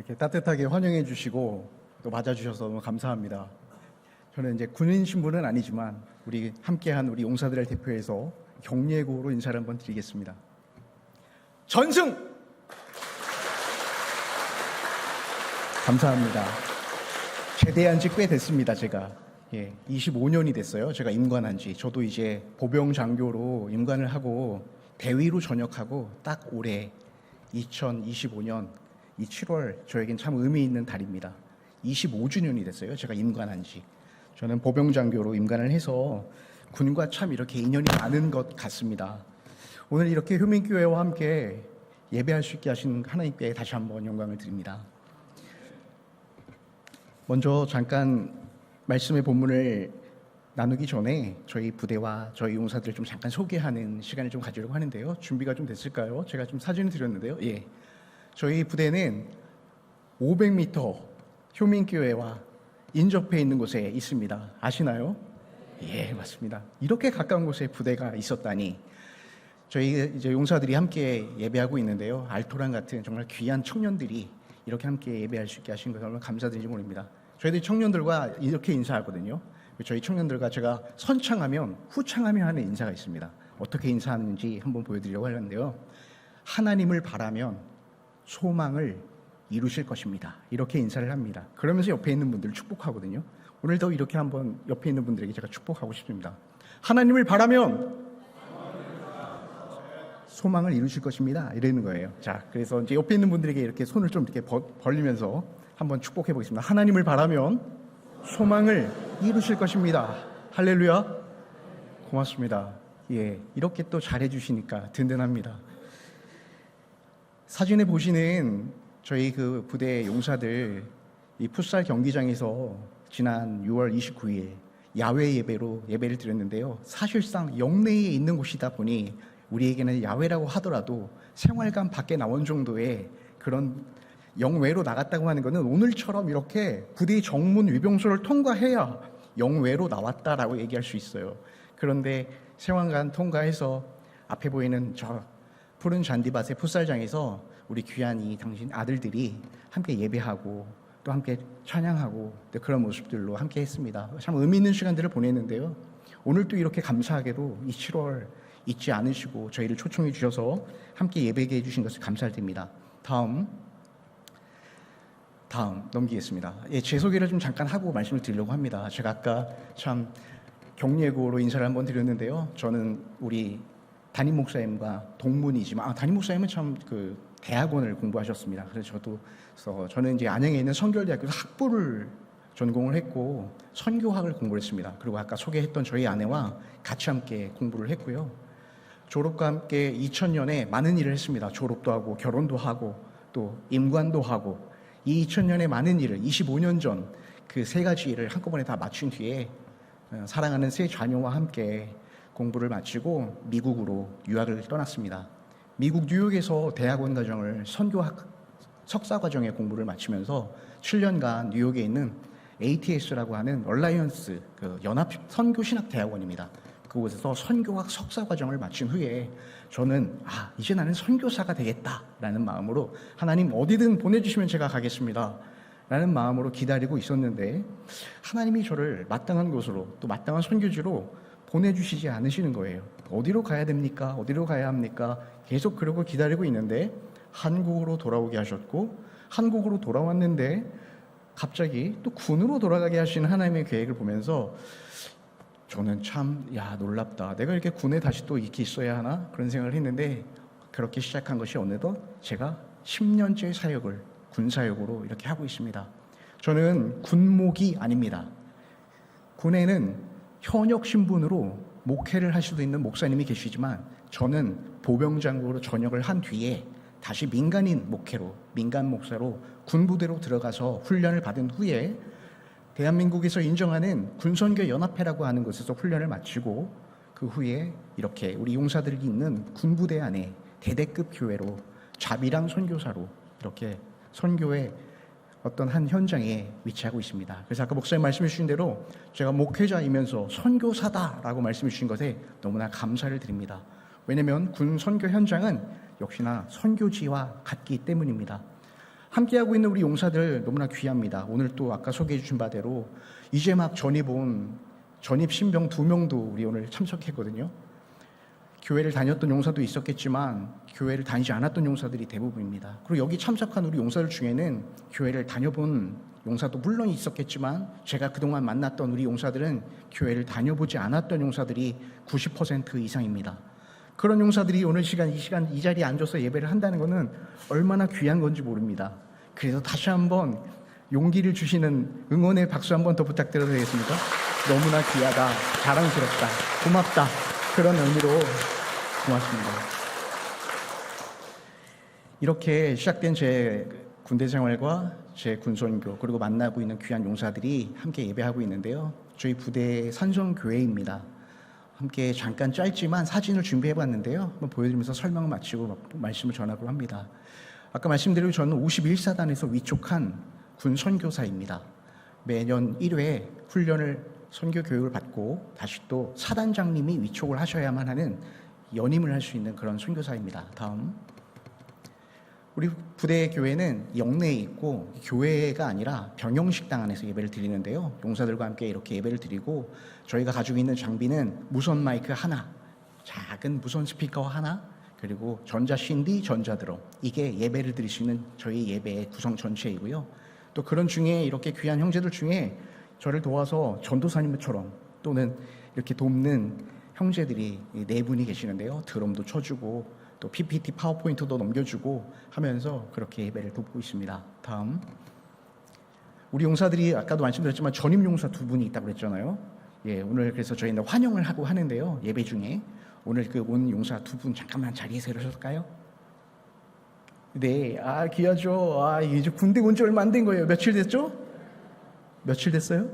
이렇게 따뜻하게 환영해 주시고 또 맞아주셔서 너무 감사합니다. 저는 이제 군인 신분은 아니지만 우리 함께한 우리 용사들을 대표해서 격려구호로 인사를 한번 드리겠습니다. 전승! 감사합니다. 제대한 지 꽤 됐습니다. 제가 25년이 됐어요. 제가 임관한 지. 저도 이제 보병 장교로 임관을 하고 대위로 전역하고 딱 올해 2025년 이 7월 저에겐 참 의미 있는 달입니다. 25주년이 됐어요. 제가 임관한 지. 저는 보병 장교로 임관을 해서 군과 참 이렇게 인연이 많은 것 같습니다. 오늘 이렇게 효민교회와 함께 예배할 수 있게 하신 하나님께 다시 한번 영광을 드립니다. 먼저 잠깐 말씀의 본문을 나누기 전에 저희 부대와 저희 용사들을 좀 잠깐 소개하는 시간을 좀 가지려고 하는데요. 준비가 좀 됐을까요? 제가 좀 사진을 드렸는데요. 저희 부대는 500m 효민교회와 인접해 있는 곳에 있습니다. 아시나요? 맞습니다. 이렇게 가까운 곳에 부대가 있었다니. 저희 이제 용사들이 함께 예배하고 있는데요. 알토란 같은 정말 귀한 청년들이 이렇게 함께 예배할 수 있게 하신 것을 정말 감사드리지 모릅니다. 저희들이 청년들과 이렇게 인사하거든요. 저희 청년들과 제가 선창하면 후창하며 하는 인사가 있습니다. 어떻게 인사하는지 한번 보여드리려고 하는데요. 하나님을 바라면 소망을 이루실 것입니다. 이렇게 인사를 합니다. 그러면서 옆에 있는 분들을 축복하거든요. 오늘도 이렇게 한번 옆에 있는 분들에게 제가 축복하고 싶습니다. 하나님을 바라면 소망을 이루실 것입니다. 이러는 거예요. 자, 그래서 이제 옆에 있는 분들에게 이렇게 손을 좀 이렇게 벌리면서 한번 축복해 보겠습니다. 하나님을 바라면 소망을 이루실 것입니다. 할렐루야. 고맙습니다. 이렇게 또 잘해 주시니까 든든합니다. 사진에 보시는 저희 그 부대 용사들 이 풋살 경기장에서 지난 6월 29일 야외 예배로 예배를 드렸는데요. 사실상 영내에 있는 곳이다 보니 우리에게는 야외라고 하더라도 생활관 밖에 나온 정도의 그런 영외로 나갔다고 하는 것은 오늘처럼 이렇게 부대 정문 위병소를 통과해야 영외로 나왔다라고 얘기할 수 있어요. 그런데 생활관 통과해서 앞에 보이는 저 푸른 잔디밭의 풋살장에서 우리 귀한 이 당신 아들들이 함께 예배하고 또 함께 찬양하고 그런 모습들로 함께 했습니다. 참 의미 있는 시간들을 보냈는데요. 오늘 또 이렇게 감사하게도 이 7월 잊지 않으시고 저희를 초청해 주셔서 함께 예배하게 해주신 것을 감사드립니다. 다음 넘기겠습니다. 제 소개를 좀 잠깐 하고 말씀을 드리려고 합니다. 제가 아까 참 격려구호로 인사를 한번 드렸는데요. 저는 우리 담임 목사님과 동문이지만 담임 목사님은 참 그 대학원을 공부하셨습니다. 그래서 저는 이제 안양에 있는 성결대학교에서 학부를 전공을 했고 선교학을 공부를 했습니다. 그리고 아까 소개했던 저희 아내와 같이 함께 공부를 했고요. 졸업과 함께 2000년에 많은 일을 했습니다. 졸업도 하고 결혼도 하고 또 임관도 하고 이 2000년에 많은 일을 25년 전 그 세 가지 일을 한꺼번에 다 마친 뒤에 사랑하는 세 자녀와 함께 공부를 마치고 미국으로 유학을 떠났습니다. 미국 뉴욕에서 대학원 과정을 선교학 석사 과정의 공부를 마치면서 7년간 뉴욕에 있는 ATS라고 하는 얼라이언스 연합 선교 신학 대학원입니다. 그곳에서 선교학 석사 과정을 마친 후에 저는 이제 나는 선교사가 되겠다라는 마음으로 하나님 어디든 보내주시면 제가 가겠습니다 라는 마음으로 기다리고 있었는데 하나님이 저를 마땅한 곳으로 또 마땅한 선교지로 보내주시지 않으시는 거예요. 어디로 가야 됩니까? 어디로 가야 합니까? 계속 그러고 기다리고 있는데 한국으로 돌아오게 하셨고 한국으로 돌아왔는데 갑자기 또 군으로 돌아가게 하신 하나님의 계획을 보면서 저는 참 놀랍다. 내가 이렇게 군에 다시 또 이렇게 있어야 하나? 그런 생각을 했는데 그렇게 시작한 것이 어느덧 제가 10년째 사역을 군사역으로 이렇게 하고 있습니다. 저는 군목이 아닙니다. 군에는 현역 신분으로 목회를 할 수도 있는 목사님이 계시지만 저는 보병장교로 전역을 한 뒤에 다시 민간인 목회로 민간 목사로 군부대로 들어가서 훈련을 받은 후에 대한민국에서 인정하는 군선교연합회라고 하는 곳에서 훈련을 마치고 그 후에 이렇게 우리 용사들이 있는 군부대 안에 대대급 교회로 자비랑 선교사로 이렇게 선교의 어떤 한 현장에 위치하고 있습니다. 그래서 아까 목사님 말씀해 주신 대로 제가 목회자이면서 선교사다라고 말씀해 주신 것에 너무나 감사를 드립니다. 왜냐하면 군 선교 현장은 역시나 선교지와 같기 때문입니다. 함께하고 있는 우리 용사들 너무나 귀합니다. 오늘 또 아까 소개해 주신 바대로 이제 막 전입 신병 2명도 우리 오늘 참석했거든요. 교회를 다녔던 용사도 있었겠지만 교회를 다니지 않았던 용사들이 대부분입니다. 그리고 여기 참석한 우리 용사들 중에는 교회를 다녀본 용사도 물론 있었겠지만 제가 그동안 만났던 우리 용사들은 교회를 다녀보지 않았던 용사들이 90% 이상입니다. 그런 용사들이 오늘 이 자리에 앉아서 예배를 한다는 것은 얼마나 귀한 건지 모릅니다. 그래서 다시 한번 용기를 주시는 응원의 박수 한번 더 부탁드려도 되겠습니까? 너무나 귀하다, 자랑스럽다, 고맙다, 그런 의미로 고맙습니다. 이렇게 시작된 제 군대 생활과 제 군선교 그리고 만나고 있는 귀한 용사들이 함께 예배하고 있는데요. 저희 부대 산성교회입니다. 함께 잠깐 짧지만 사진을 준비해봤는데요. 한번 보여드리면서 설명을 마치고 말씀을 전하고 합니다. 아까 말씀드린 저는 51사단에서 위촉한 군 선교사입니다. 매년 1회 훈련을 선교 교육을 받고 다시 또 사단장님이 위촉을 하셔야만 하는 연임을 할 수 있는 그런 선교사입니다. 다음. 우리 부대 교회는 영내에 있고 교회가 아니라 병영식당 안에서 예배를 드리는데요. 용사들과 함께 이렇게 예배를 드리고 저희가 가지고 있는 장비는 무선 마이크 하나, 작은 무선 스피커 하나, 그리고 전자 CD, 전자 드럼, 이게 예배를 드릴 수 있는 저희 예배의 구성 전체이고요. 또 그런 중에 이렇게 귀한 형제들 중에 저를 도와서 전도사님처럼 또는 이렇게 돕는 형제들이 4분이 계시는데요. 드럼도 쳐주고 또 PPT 파워포인트도 넘겨주고 하면서 그렇게 예배를 돕고 있습니다. 다음. 우리 용사들이 아까도 말씀드렸지만 전임 용사 2분이 있다고 그랬잖아요. 예, 오늘 그래서 저희는 환영을 하고 하는데요. 예배 중에 오늘 그 온 용사 2분 잠깐만 자리에서 이러실까요? 네, 귀하죠. 이제 군대 온 지 얼마 안 된 거예요. 며칠 됐죠? 며칠 됐어요?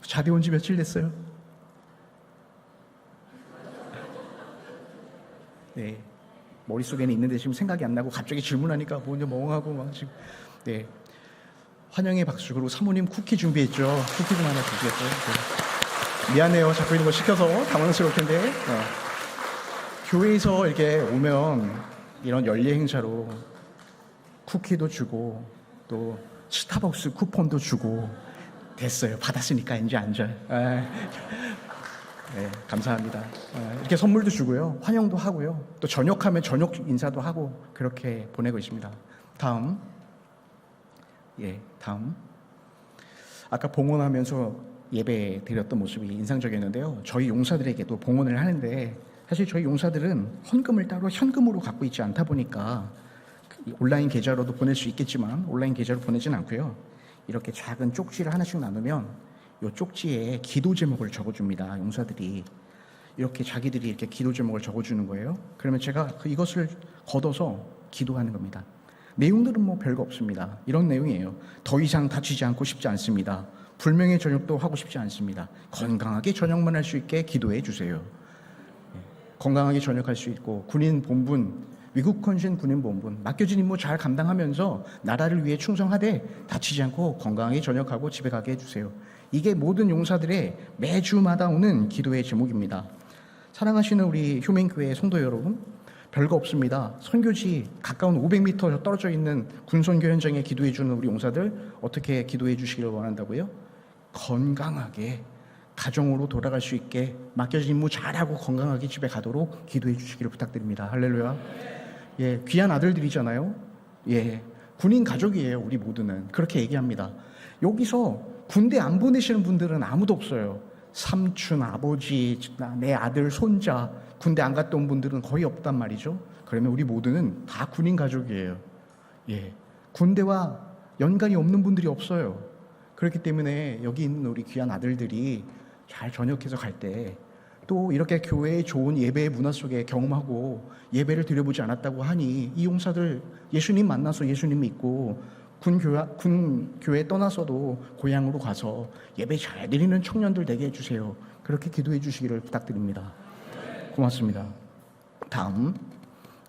자대 온 지 며칠 됐어요? 네, 머릿속에는 있는데 지금 생각이 안 나고 갑자기 질문하니까 먼저 멍하고 막 지금. 네, 환영의 박수. 그리고 사모님 쿠키 준비했죠. 쿠키 좀 하나 주시겠어요? 네. 미안해요, 자꾸 이런 거 시켜서 당황스러울 텐데. 교회에서 이렇게 오면 이런 연례 행사로 쿠키도 주고 또 스타벅스 쿠폰도 주고 됐어요. 받았으니까 이제 앉아요. 네, 감사합니다. 이렇게 선물도 주고요. 환영도 하고요. 또 저녁하면 저녁 인사도 하고 그렇게 보내고 있습니다. 다음. 예, 다음. 아까 봉헌하면서 예배 드렸던 모습이 인상적이었는데요. 저희 용사들에게도 봉헌을 하는데 사실 저희 용사들은 헌금을 따로 현금으로 갖고 있지 않다 보니까 온라인 계좌로도 보낼 수 있겠지만 온라인 계좌로 보내진 않고요. 이렇게 작은 쪽지를 하나씩 나누면 이 쪽지에 기도 제목을 적어줍니다. 용사들이 이렇게 자기들이 이렇게 기도 제목을 적어주는 거예요. 그러면 제가 이것을 걷어서 기도하는 겁니다. 내용들은 뭐 별거 없습니다. 이런 내용이에요. 더 이상 다치지 않고 싶지 않습니다. 불명예 전역도 하고 싶지 않습니다. 건강하게 전역만 할 수 있게 기도해 주세요. 건강하게 전역할 수 있고 군인 본분, 위국헌신 군인 본분, 맡겨진 임무 잘 감당하면서 나라를 위해 충성하되 다치지 않고 건강하게 전역하고 집에 가게 해주세요. 이게 모든 용사들의 매주마다 오는 기도의 제목입니다. 사랑하시는 우리 휴men교회 성도 여러분, 별거 없습니다. 선교지 가까운 500m 떨어져 있는 군선교 현장에 기도해 주는 우리 용사들 어떻게 기도해 주시기를 원한다고요? 건강하게 가정으로 돌아갈 수 있게 맡겨진 임무 잘하고 건강하게 집에 가도록 기도해 주시기를 부탁드립니다. 할렐루야. 예, 귀한 아들들이잖아요. 예, 군인 가족이에요. 우리 모두는 그렇게 얘기합니다. 여기서 군대 안 보내시는 분들은 아무도 없어요. 삼촌, 아버지, 내 아들, 손자 군대 안 갔다 온 분들은 거의 없단 말이죠. 그러면 우리 모두는 다 군인 가족이에요. 예, 군대와 연관이 없는 분들이 없어요. 그렇기 때문에 여기 있는 우리 귀한 아들들이 잘 전역해서 갈 때 또 이렇게 교회의 좋은 예배의 문화 속에 경험하고 예배를 드려보지 않았다고 하니 이 용사들 예수님 만나서 예수님 믿고 군교회 떠나서도 고향으로 가서 예배 잘 드리는 청년들 되게 해주세요. 그렇게 기도해 주시기를 부탁드립니다. 고맙습니다. 다음.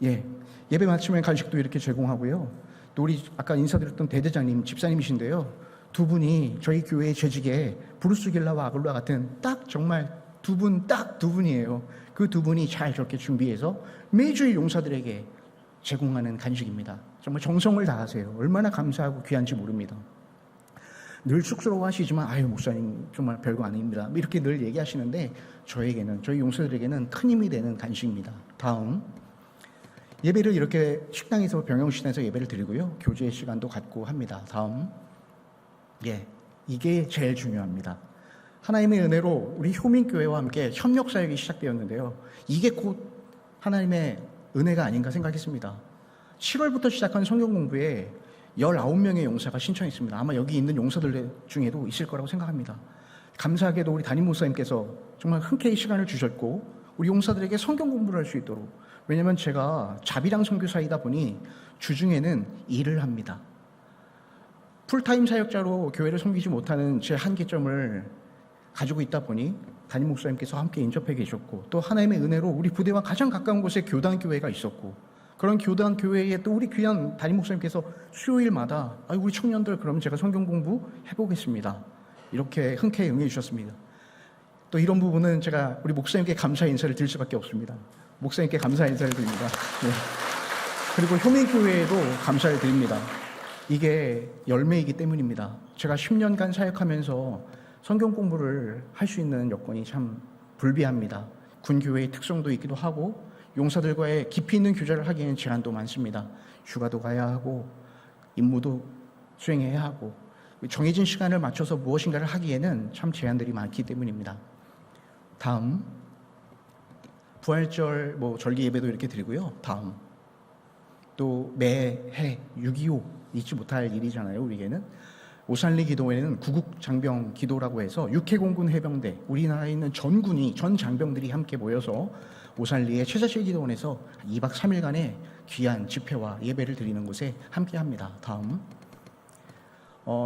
예배 마치면 간식도 이렇게 제공하고요. 또 우리 아까 인사드렸던 대대장님 집사님이신데요. 2분이 저희 교회의 재직에 브루스길라와 아글라 같은 딱 정말 두 분이에요. 그 2분이 잘 저렇게 준비해서 매주일 용사들에게 제공하는 간식입니다. 정말 정성을 다하세요. 얼마나 감사하고 귀한지 모릅니다. 늘 쑥스러워하시지만 아유 목사님 정말 별거 아닙니다. 이렇게 늘 얘기하시는데 저에게는 저희 용사들에게는 큰 힘이 되는 간식입니다. 다음 예배를 이렇게 식당에서 병영신에서 예배를 드리고요. 교제 시간도 갖고 합니다. 다음 이게 제일 중요합니다. 하나님의 은혜로 우리 효민교회와 함께 협력사역이 시작되었는데요. 이게 곧 하나님의 은혜가 아닌가 생각했습니다. 7월부터 시작한 성경 공부에 19명의 용사가 신청했습니다. 아마 여기 있는 용사들 중에도 있을 거라고 생각합니다. 감사하게도 우리 담임 목사님께서 정말 흔쾌히 시간을 주셨고 우리 용사들에게 성경 공부를 할 수 있도록, 왜냐하면 제가 자비랑 선교사이다 보니 주중에는 일을 합니다. 풀타임 사역자로 교회를 섬기지 못하는 제 한계점을 가지고 있다 보니 담임 목사님께서 함께 인접해 계셨고 또 하나님의 은혜로 우리 부대와 가장 가까운 곳에 교단교회가 있었고 그런 교단교회에 또 우리 귀한 담임 목사님께서 수요일마다 우리 청년들 그럼 제가 성경 공부 해보겠습니다. 이렇게 흔쾌히 응해 주셨습니다. 또 이런 부분은 제가 우리 목사님께 감사 인사를 드릴 수밖에 없습니다. 목사님께 감사 인사를 드립니다. 네. 그리고 효민교회에도 감사를 드립니다. 이게 열매이기 때문입니다. 제가 10년간 사역하면서 성경 공부를 할 수 있는 여건이 참 불비합니다. 군교회의 특성도 있기도 하고 용사들과의 깊이 있는 교제를 하기에는 제한도 많습니다. 휴가도 가야 하고 임무도 수행해야 하고 정해진 시간을 맞춰서 무엇인가를 하기에는 참 제한들이 많기 때문입니다. 다음 부활절 절기 예배도 이렇게 드리고요. 다음 또 매해 6.25 잊지 못할 일이잖아요. 우리에게는 오산리 기도회는 구국장병 기도라고 해서 육해공군 해병대 우리나라에 있는 전군이 전 장병들이 함께 모여서 오산리의 최자실 기도원에서 2박 3일간의 귀한 집회와 예배를 드리는 곳에 함께합니다. 다음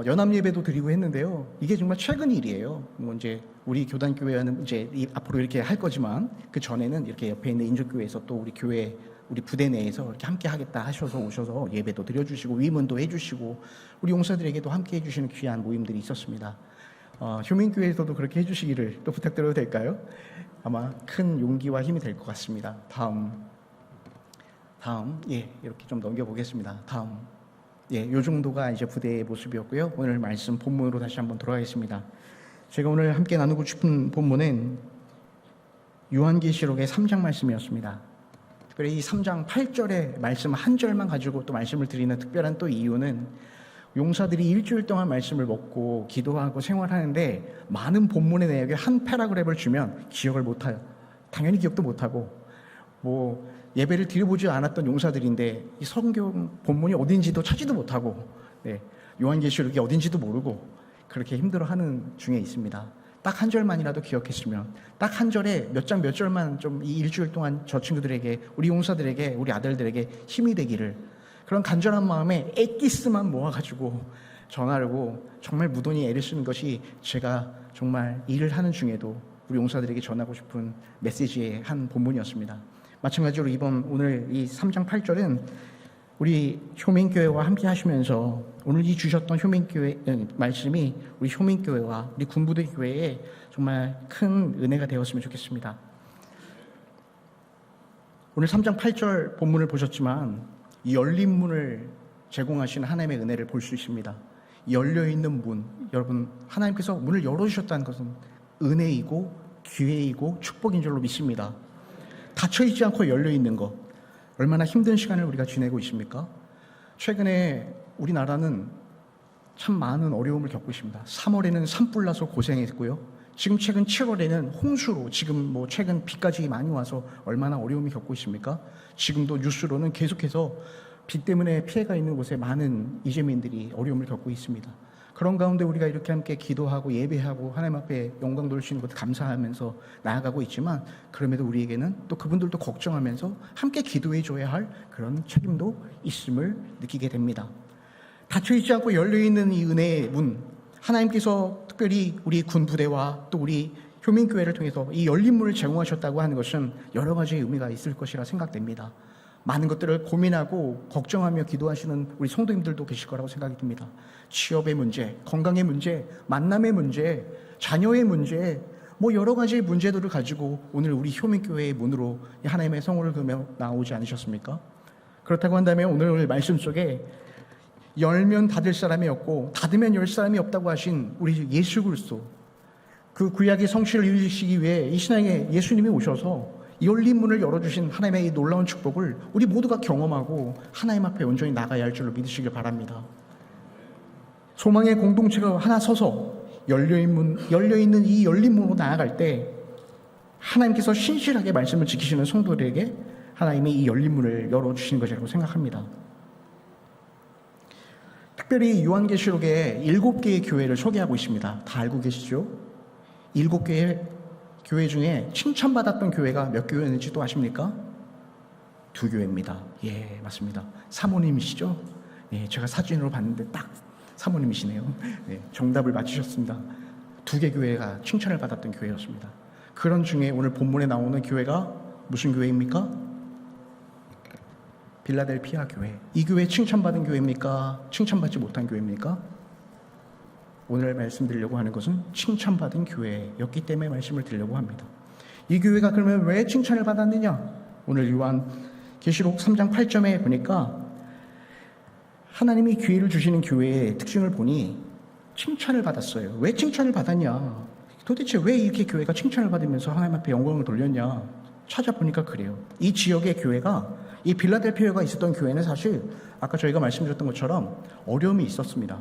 연합 예배도 드리고 했는데요. 이게 정말 최근 일이에요. 이제 우리 교단교회는 이제 앞으로 이렇게 할 거지만 그 전에는 이렇게 옆에 있는 인접교회에서 또 우리 교회 우리 부대 내에서 이렇게 함께 하겠다 하셔서 오셔서 예배도 드려주시고 위문도 해주시고 우리 용사들에게도 함께 해주시는 귀한 모임들이 있었습니다. 효민교회에서도 그렇게 해주시기를 또 부탁드려도 될까요? 아마 큰 용기와 힘이 될 것 같습니다. 다음 이렇게 좀 넘겨보겠습니다. 다음 요 정도가 이제 부대의 모습이었고요. 오늘 말씀 본문으로 다시 한번 돌아가겠습니다. 제가 오늘 함께 나누고 싶은 본문은 요한계시록의 3장 말씀이었습니다. 특별히 이 3장 8절의 말씀 한 절만 가지고 또 말씀을 드리는 특별한 또 이유는 용사들이 일주일 동안 말씀을 먹고 기도하고 생활하는데 많은 본문의 내용에 한 패러그랩을 주면 기억을 못해요. 당연히 기억도 못하고 예배를 드려보지 않았던 용사들인데 이 성경 본문이 어딘지도 찾지도 못하고 요한계시록이 어딘지도 모르고 그렇게 힘들어하는 중에 있습니다. 딱 한 절만이라도 기억했으면 딱 한 절에 몇 장 몇 절만 좀 이 일주일 동안 저 친구들에게 우리 용사들에게 우리 아들들에게 힘이 되기를 그런 간절한 마음에 엑기스만 모아가지고 전하려고 정말 무던히 애를 쓰는 것이 제가 정말 일을 하는 중에도 우리 용사들에게 전하고 싶은 메시지의 한 본문이었습니다. 마찬가지로 오늘 이 3장 8절은 우리 효민교회와 함께 하시면서 오늘 이 주셨던 효민교회 말씀이 우리 효민교회와 우리 군부대 교회에 정말 큰 은혜가 되었으면 좋겠습니다. 오늘 3장 8절 본문을 보셨지만 이 열린 문을 제공하시는 하나님의 은혜를 볼 수 있습니다. 열려있는 문, 여러분 하나님께서 문을 열어주셨다는 것은 은혜이고 기회이고 축복인 줄로 믿습니다. 닫혀있지 않고 열려있는 것, 얼마나 힘든 시간을 우리가 지내고 있습니까? 최근에 우리나라는 참 많은 어려움을 겪고 있습니다. 3월에는 산불 나서 고생했고요. 지금 최근 7월에는 홍수로 지금 최근 비까지 많이 와서 얼마나 어려움이 겪고 있습니까? 지금도 뉴스로는 계속해서 비 때문에 피해가 있는 곳에 많은 이재민들이 어려움을 겪고 있습니다. 그런 가운데 우리가 이렇게 함께 기도하고 예배하고 하나님 앞에 영광 돌리시는 것을 감사하면서 나아가고 있지만 그럼에도 우리에게는 또 그분들도 걱정하면서 함께 기도해 줘야 할 그런 책임도 있음을 느끼게 됩니다. 닫혀있지 않고 열려있는 이 은혜의 문, 하나님께서 특별히 우리 군부대와 또 우리 효민교회를 통해서 이 열린 문을 제공하셨다고 하는 것은 여러 가지의 의미가 있을 것이라 생각됩니다. 많은 것들을 고민하고 걱정하며 기도하시는 우리 성도님들도 계실 거라고 생각이 듭니다. 취업의 문제, 건강의 문제, 만남의 문제, 자녀의 문제, 여러 가지의 문제들을 가지고 오늘 우리 효민교회의 문으로 하나님의 성호를 그며 나오지 않으셨습니까? 그렇다고 한다면 오늘 말씀 속에 열면 닫을 사람이 없고 닫으면 열 사람이 없다고 하신 우리 예수 그리스도, 그 구약의 성취를 이루시기 위해 이 신앙에 예수님이 오셔서 열린 문을 열어주신 하나님의 이 놀라운 축복을 우리 모두가 경험하고 하나님 앞에 온전히 나가야 할 줄로 믿으시길 바랍니다. 소망의 공동체가 하나 서서 열려있는 이 열린 문으로 나아갈 때 하나님께서 신실하게 말씀을 지키시는 성도들에게 하나님이 이 열린 문을 열어주시는 것이라고 생각합니다. 특별히 요한계시록에 7개의 교회를 소개하고 있습니다. 다 알고 계시죠? 7개의 교회 중에 칭찬받았던 교회가 몇 교회인지 또 아십니까? 2교회입니다. 예, 맞습니다. 사모님이시죠? 예, 제가 사진으로 봤는데 딱 사모님이시네요. 네, 정답을 맞히셨습니다. 2개 교회가 칭찬을 받았던 교회였습니다. 그런 중에 오늘 본문에 나오는 교회가 무슨 교회입니까? 빌라델피아 교회. 이 교회 칭찬받은 교회입니까? 칭찬받지 못한 교회입니까? 오늘 말씀드리려고 하는 것은 칭찬받은 교회였기 때문에 말씀을 드리려고 합니다. 이 교회가 그러면 왜 칭찬을 받았느냐? 오늘 요한계시록 3장 8절에 보니까 하나님이 기회를 주시는 교회의 특징을 보니 칭찬을 받았어요. 왜 칭찬을 받았냐? 도대체 왜 이렇게 교회가 칭찬을 받으면서 하나님 앞에 영광을 돌렸냐? 찾아보니까 그래요. 이 지역의 교회가, 이 빌라델피아가 있었던 교회는 사실 아까 저희가 말씀드렸던 것처럼 어려움이 있었습니다.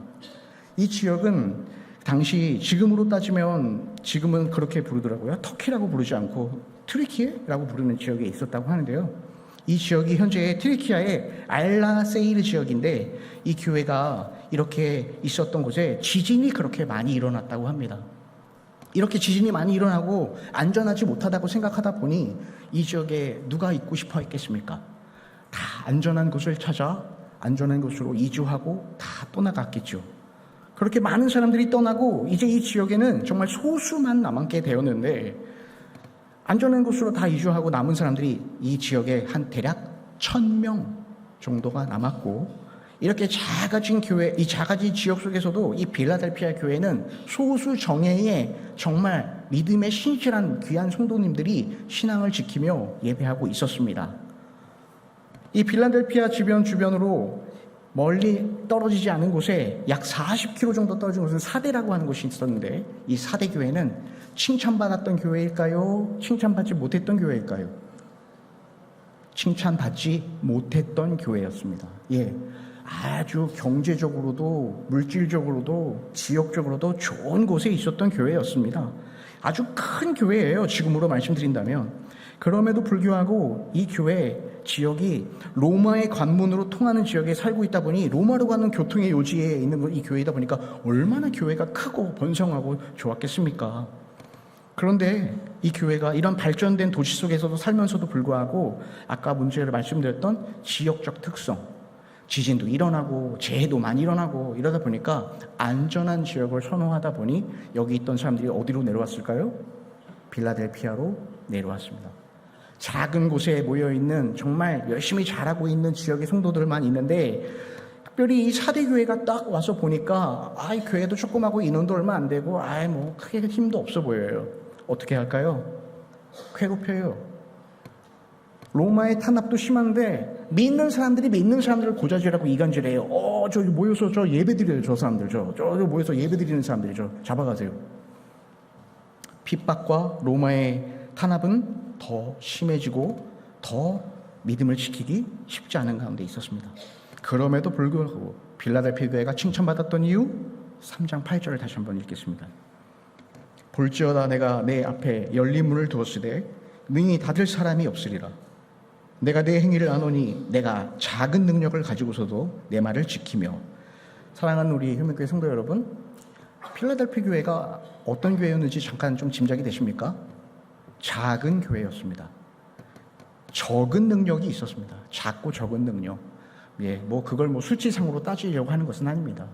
이 지역은 당시 지금으로 따지면 지금은 그렇게 부르더라고요. 터키라고 부르지 않고 트리키에라고 부르는 지역에 있었다고 하는데요. 이 지역이 현재 트리키아의 알라세이르 지역인데 이 교회가 이렇게 있었던 곳에 지진이 그렇게 많이 일어났다고 합니다. 이렇게 지진이 많이 일어나고 안전하지 못하다고 생각하다 보니 이 지역에 누가 있고 싶어 했겠습니까? 다 안전한 곳을 찾아 안전한 곳으로 이주하고 다 떠나갔겠죠. 그렇게 많은 사람들이 떠나고 이제 이 지역에는 정말 소수만 남게 되었는데 안전한 곳으로 다 이주하고 남은 사람들이 이 지역에 한 대략 1,000명 정도가 남았고, 이렇게 작아진 교회, 이 작아진 지역 속에서도 이 빌라델피아 교회는 소수 정예의 정말 믿음의 신실한 귀한 성도님들이 신앙을 지키며 예배하고 있었습니다. 이 빌라델피아 주변으로 멀리 떨어지지 않은 곳에 약 40km 정도 떨어진 곳은 사대라고 하는 곳이 있었는데, 이 사대 교회는 칭찬받았던 교회일까요? 칭찬받지 못했던 교회일까요? 칭찬받지 못했던 교회였습니다. 예, 아주 경제적으로도 물질적으로도 지역적으로도 좋은 곳에 있었던 교회였습니다. 아주 큰 교회예요, 지금으로 말씀드린다면. 그럼에도 불구하고 이 교회 지역이 로마의 관문으로 통하는 지역에 살고 있다 보니 로마로 가는 교통의 요지에 있는 이 교회이다 보니까 얼마나 교회가 크고 번성하고 좋았겠습니까? 그런데 이 교회가 이런 발전된 도시 속에서도 살면서도 불구하고 아까 문제를 말씀드렸던 지역적 특성, 지진도 일어나고 재해도 많이 일어나고 이러다 보니까 안전한 지역을 선호하다 보니 여기 있던 사람들이 어디로 내려왔을까요? 빌라델피아로 내려왔습니다. 작은 곳에 모여있는 정말 열심히 잘하고 있는 지역의 성도들만 있는데, 특별히 이 사대교회가 딱 와서 보니까 이 교회도 조그마하고 인원도 얼마 안 되고 뭐 크게 힘도 없어 보여요. 어떻게 할까요? 쾌거펴요. 로마의 탄압도 심한데 믿는 사람들이 믿는 사람들을 고자질하고 이간질해요. 저기 모여서 저 예배드려요. 저 사람들 저 모여서 예배드리는 사람들이 저 잡아가세요. 핍박과 로마의 탄압은 더 심해지고 더 믿음을 지키기 쉽지 않은 가운데 있었습니다. 그럼에도 불구하고 빌라델피아 교회가 칭찬받았던 이유 3장 8절을 다시 한번 읽겠습니다. 볼지어다 내가 내 앞에 열린 문을 두었으되 능히 닫을 사람이 없으리라. 내가 내 행위를 아노니 내가 작은 능력을 가지고서도 내 말을 지키며. 사랑하는 우리 효민교회 성도 여러분, 필라델피아 교회가 어떤 교회였는지 잠깐 좀 짐작이 되십니까? 작은 교회였습니다. 적은 능력이 있었습니다. 작고 적은 능력. 예, 그걸 수치상으로 따지려고 하는 것은 아닙니다.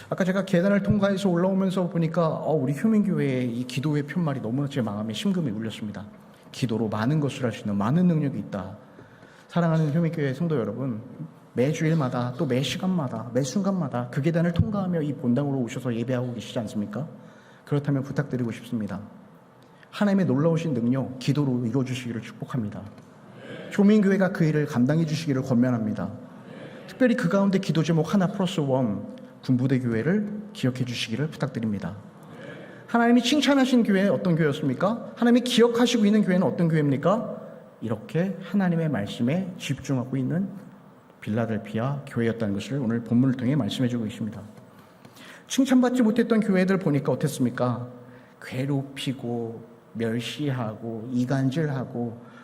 아까 제가 계단을 통과해서 올라오면서 보니까 우리 효민교회의 이 기도의 편말이 너무 제 마음에 심금이 울렸습니다. 기도로 많은 것을 할 수 있는 많은 능력이 있다. 사랑하는 효민교회 성도 여러분, 매주일마다 또 매 시간마다 매 순간마다 그 계단을 통과하며 이 본당으로 오셔서 예배하고 계시지 않습니까? 그렇다면 부탁드리고 싶습니다. 하나님의 놀라우신 능력 기도로 이루어주시기를 축복합니다. 조민교회가 그 일을 감당해 주시기를 권면합니다. 특별히 그 가운데 기도 제목 하나 플러스 원 군부대 교회를 기억해 주시기를 부탁드립니다. 하나님이 칭찬하신 교회는 어떤 교회였습니까? 하나님이 기억하시고 있는 교회는 어떤 교회입니까? 이렇게 하나님의 말씀에 집중하고 있는 빌라델피아 교회였다는 것을 오늘 본문을 통해 말씀해 주고 있습니다. 칭찬받지 못했던 교회들 보니까 어땠습니까? 괴롭히고 멸시하고 이간질하고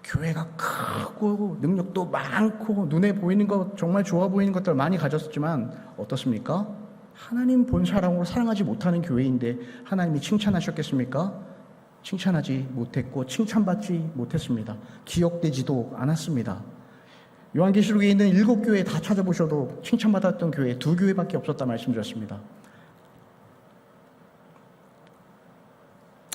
교회가 크고 능력도 많고 눈에 보이는 것 정말 좋아 보이는 것들 많이 가졌지만 어떻습니까? 하나님 본 사람으로 사랑하지 못하는 교회인데 하나님이 칭찬하셨겠습니까? 칭찬하지 못했고 칭찬받지 못했습니다. 기억되지도 않았습니다. 요한계시록에 있는 7교회 다 찾아보셔도 칭찬받았던 교회 2교회밖에 없었다 말씀드렸습니다.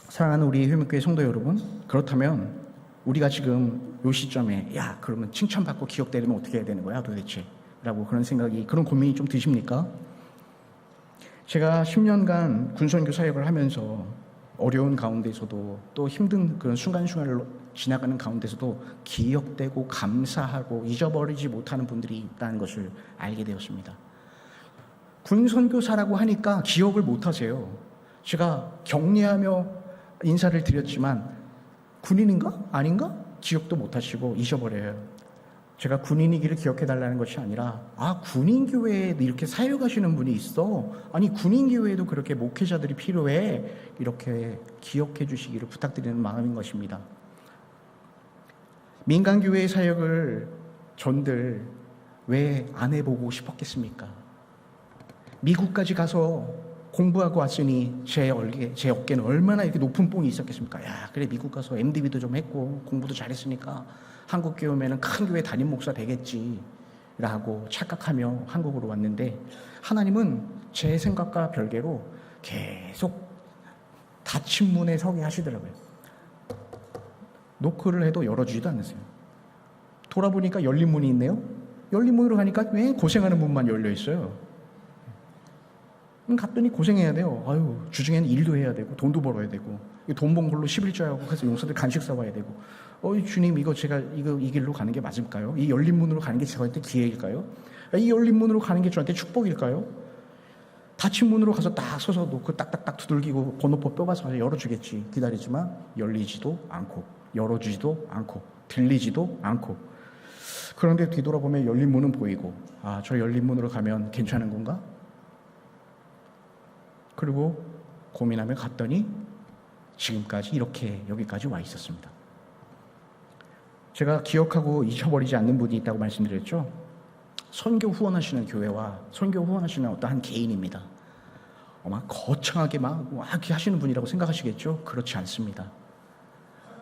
사랑하는 우리 회목교회 성도 여러분, 그렇다면 우리가 지금 이 시점에 야 그러면 칭찬받고 기억되려면 어떻게 해야 되는 거야 도대체? 라고 그런 생각이, 그런 고민이 좀 드십니까? 제가 10년간 군선교 사역을 하면서 어려운 가운데서도 또 힘든 그런 순간순간을 지나가는 가운데서도 기억되고 감사하고 잊어버리지 못하는 분들이 있다는 것을 알게 되었습니다. 군선교사라고 하니까 기억을 못하세요. 제가 격려하며 인사를 드렸지만 군인인가? 아닌가? 기억도 못하시고 잊어버려요. 제가 군인이기를 기억해달라는 것이 아니라 군인교회에 이렇게 사역하시는 분이 있어. 아니 군인교회에도 그렇게 목회자들이 필요해. 이렇게 기억해 주시기를 부탁드리는 마음인 것입니다. 민간교회의 사역을 전들 왜 안 해보고 싶었겠습니까? 미국까지 가서 공부하고 왔으니 제 어깨는 얼마나 이렇게 높은 뽕이 있었겠습니까? 야, 그래 미국 가서 MDB도 좀 했고 공부도 잘했으니까 한국 교회 오면은 큰 교회 담임 목사 되겠지라고 착각하며 한국으로 왔는데 하나님은 제 생각과 별개로 계속 닫힌 문에 서게 하시더라고요. 노크를 해도 열어주지도 않으세요. 돌아보니까 열린 문이 있네요. 열린 문으로 가니까 왜 고생하는 문만 열려 있어요. 갔더니 고생해야 돼요. 주중에는 일도 해야 되고 돈도 벌어야 되고 돈 번 걸로 11조하고 해서 용사들 간식 사와야 되고 주님 이거 제가 이 길로 가는 게 맞을까요? 이 열린 문으로 가는 게 저한테 기회일까요? 이 열린 문으로 가는 게 저한테 축복일까요? 닫힌 문으로 가서 딱 서서 놓고 딱딱딱 두들기고 번호표 뽑아서 열어주겠지 기다리지만 열리지도 않고 열어주지도 않고 들리지도 않고, 그런데 뒤돌아보면 열린 문은 보이고 저 열린 문으로 가면 괜찮은 건가? 그리고 고민하며 갔더니 지금까지 이렇게 여기까지 와 있었습니다. 제가 기억하고 잊어버리지 않는 분이 있다고 말씀드렸죠. 선교 후원하시는 교회와 선교 후원하시는 어떠한 개인입니다. 막 거창하게 막 이렇게 하시는 분이라고 생각하시겠죠? 그렇지 않습니다.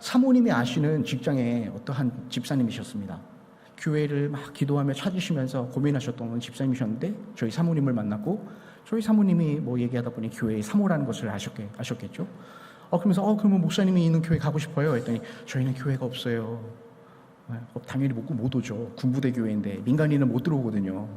사모님이 아시는 직장에 어떠한 집사님이셨습니다. 교회를 막 기도하며 찾으시면서 고민하셨던 집사님이셨는데 저희 사모님을 만났고 저희 사모님이 얘기하다 보니 교회의 사모라는 것을 아셨겠죠? 그러면서 그러면 목사님이 있는 교회 가고 싶어요 했더니 저희는 교회가 없어요. 당연히 못 오죠. 군부대 교회인데 민간인은 못 들어오거든요.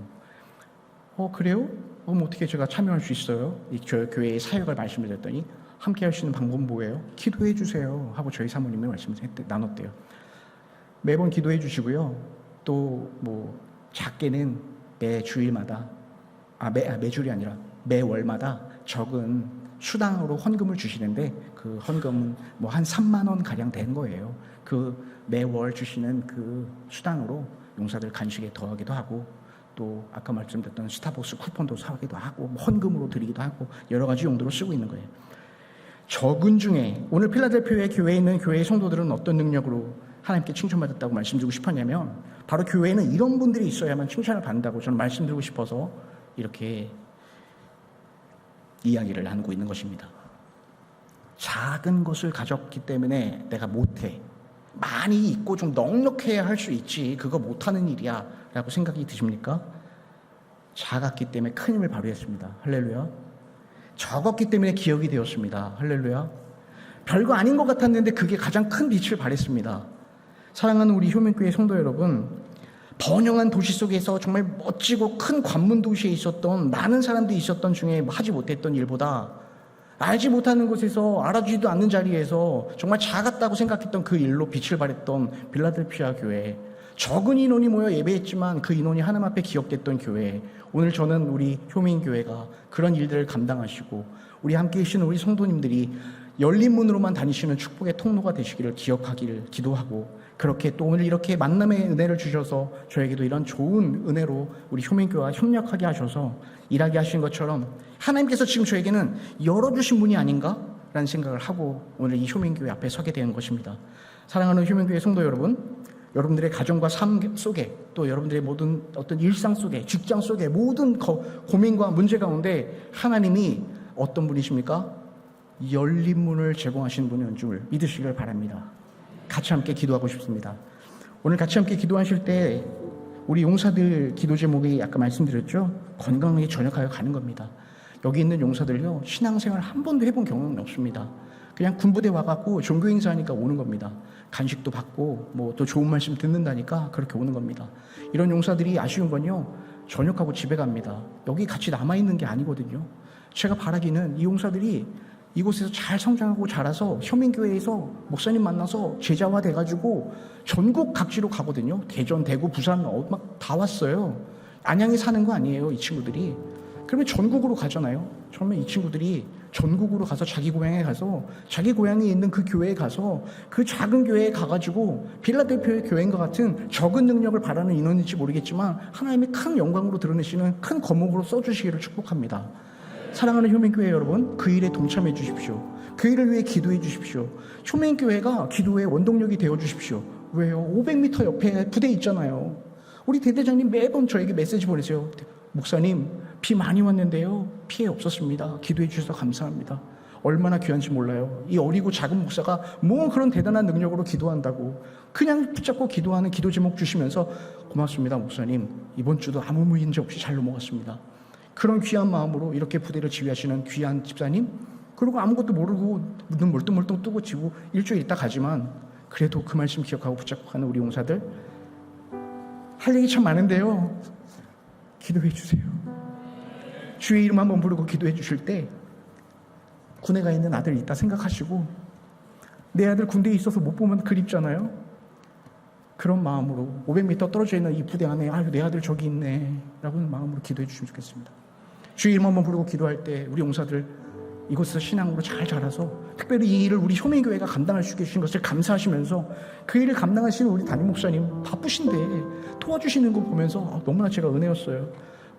그래요? 그럼 어떻게 제가 참여할 수 있어요? 이 교회의 사역을 말씀을 드렸더니 함께 할 수 있는 방법은 뭐예요? 기도해 주세요 하고 저희 사모님이 말씀을 나눴대요. 매번 기도해 주시고요. 또 작게는 매 주일마다 매주일이 아니라 매월마다 적은 수당으로 헌금을 주시는데 그 헌금은 한 3만 원 가량 된 거예요. 그 매월 주시는 그 수당으로 용사들 간식에 더하기도 하고 또 아까 말씀드렸던 스타벅스 쿠폰도 사기도 하고 헌금으로 드리기도 하고 여러 가지 용도로 쓰고 있는 거예요. 적은 중에 오늘 필라델피아 교회에 있는 교회의 성도들은 어떤 능력으로 하나님께 칭찬받았다고 말씀드리고 싶었냐면 바로 교회에는 이런 분들이 있어야만 칭찬을 받는다고 저는 말씀드리고 싶어서 이렇게 이야기를 나누고 있는 것입니다. 작은 것을 가졌기 때문에 내가 못해. 많이 있고 좀 넉넉해야 할 수 있지. 그거 못하는 일이야. 라고 생각이 드십니까? 작았기 때문에 큰 힘을 발휘했습니다. 할렐루야. 적었기 때문에 기억이 되었습니다. 할렐루야. 별거 아닌 것 같았는데 그게 가장 큰 빛을 발했습니다. 사랑하는 우리 효명교회 성도 여러분, 번영한 도시 속에서 정말 멋지고 큰 관문 도시에 있었던 많은 사람들이 있었던 중에 하지 못했던 일보다 알지 못하는 곳에서, 알아주지도 않는 자리에서 정말 작았다고 생각했던 그 일로 빛을 발했던 빌라델피아 교회, 적은 인원이 모여 예배했지만 그 인원이 하나님 앞에 기억됐던 교회, 오늘 저는 우리 효민교회가 그런 일들을 감당하시고 우리 함께 계시는 우리 성도님들이 열린 문으로만 다니시는 축복의 통로가 되시기를 기억하기를 기도하고, 그렇게 또 오늘 이렇게 만남의 은혜를 주셔서 저에게도 이런 좋은 은혜로 우리 효민교회와 협력하게 하셔서 일하게 하신 것처럼 하나님께서 지금 저에게는 열어주신 분이 아닌가? 라는 생각을 하고 오늘 이 효민교회 앞에 서게 된 것입니다. 사랑하는 효민교회 성도 여러분, 여러분들의 가정과 삶 속에, 또 여러분들의 모든 어떤 일상 속에, 직장 속에 모든 고민과 문제 가운데 하나님이 어떤 분이십니까? 열린 문을 제공하시는 분인 줄 믿으시길 바랍니다. 같이 함께 기도하고 싶습니다. 오늘 같이 함께 기도하실 때 우리 용사들 기도 제목이 아까 말씀드렸죠? 건강하게 전역하여 가는 겁니다. 여기 있는 용사들요, 신앙생활 한 번도 해본 경험은 없습니다. 그냥 군부대 와갖고 종교 행사하니까 오는 겁니다. 간식도 받고 뭐 또 좋은 말씀 듣는다니까 그렇게 오는 겁니다. 이런 용사들이 아쉬운 건요, 전역하고 집에 갑니다. 여기 같이 남아있는 게 아니거든요. 제가 바라기는 이 용사들이 이곳에서 잘 성장하고 자라서 효민교회에서 목사님 만나서 제자화 돼가지고 전국 각지로 가거든요. 대전, 대구, 부산 막 다 왔어요. 안양에 사는 거 아니에요, 이 친구들이. 그러면 전국으로 가잖아요. 그러면 이 친구들이 전국으로 가서 자기 고향에 가서, 자기 고향에 있는 그 교회에 가서 그 작은 교회에 가가지고 빌라델피아의 교회인과 같은 적은 능력을 바라는 인원인지 모르겠지만 하나님의 큰 영광으로 드러내시는 큰 거목으로 써주시기를 축복합니다. 사랑하는 효민교회 여러분, 그 일에 동참해 주십시오. 그 일을 위해 기도해 주십시오. 효민교회가 기도의 원동력이 되어 주십시오. 왜요? 500m 옆에 부대 있잖아요. 우리 대대장님 매번 저에게 메시지 보내세요. 목사님, 비 많이 왔는데요, 피해 없었습니다. 기도해 주셔서 감사합니다. 얼마나 귀한지 몰라요. 이 어리고 작은 목사가 뭐 그런 대단한 능력으로 기도한다고 그냥 붙잡고 기도하는 기도 제목 주시면서 고맙습니다 목사님, 이번 주도 아무 문제 없이 잘 넘어갔습니다. 그런 귀한 마음으로 이렇게 부대를 지휘하시는 귀한 집사님, 그리고 아무것도 모르고 눈 멀뚱멀뚱 뜨고 지고 일주일 있다 가지만 그래도 그 말씀 기억하고 붙잡고 가는 우리 용사들, 할 얘기 참 많은데요, 기도해 주세요. 주의 이름 한번 부르고 기도해 주실 때 군에 가 있는 아들 있다 생각하시고, 내 아들 군대에 있어서 못 보면 그립잖아요. 그런 마음으로 500m 떨어져 있는 이 부대 안에 아유 내 아들 저기 있네 라고 하는 마음으로 기도해 주시면 좋겠습니다. 주의 이름 한번 부르고 기도할 때 우리 용사들 이곳에서 신앙으로 잘 자라서 특별히 이 일을 우리 효민교회가 감당할 수 계신 것을 감사하시면서 그 일을 감당하시는 우리 담임 목사님 바쁘신데 도와주시는 거 보면서 너무나 제가 은혜였어요.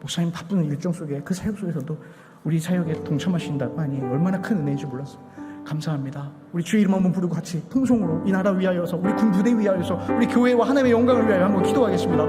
목사님 바쁜 일정 속에 그 사역 속에서도 우리 사역에 동참하신다고 하니 얼마나 큰 은혜인지 몰랐어요. 감사합니다. 우리 주의 이름 한번 부르고 같이 통성으로 이 나라 위하여서, 우리 군 부대 위하여서, 우리 교회와 하나님의 영광을 위하여 한번 기도하겠습니다.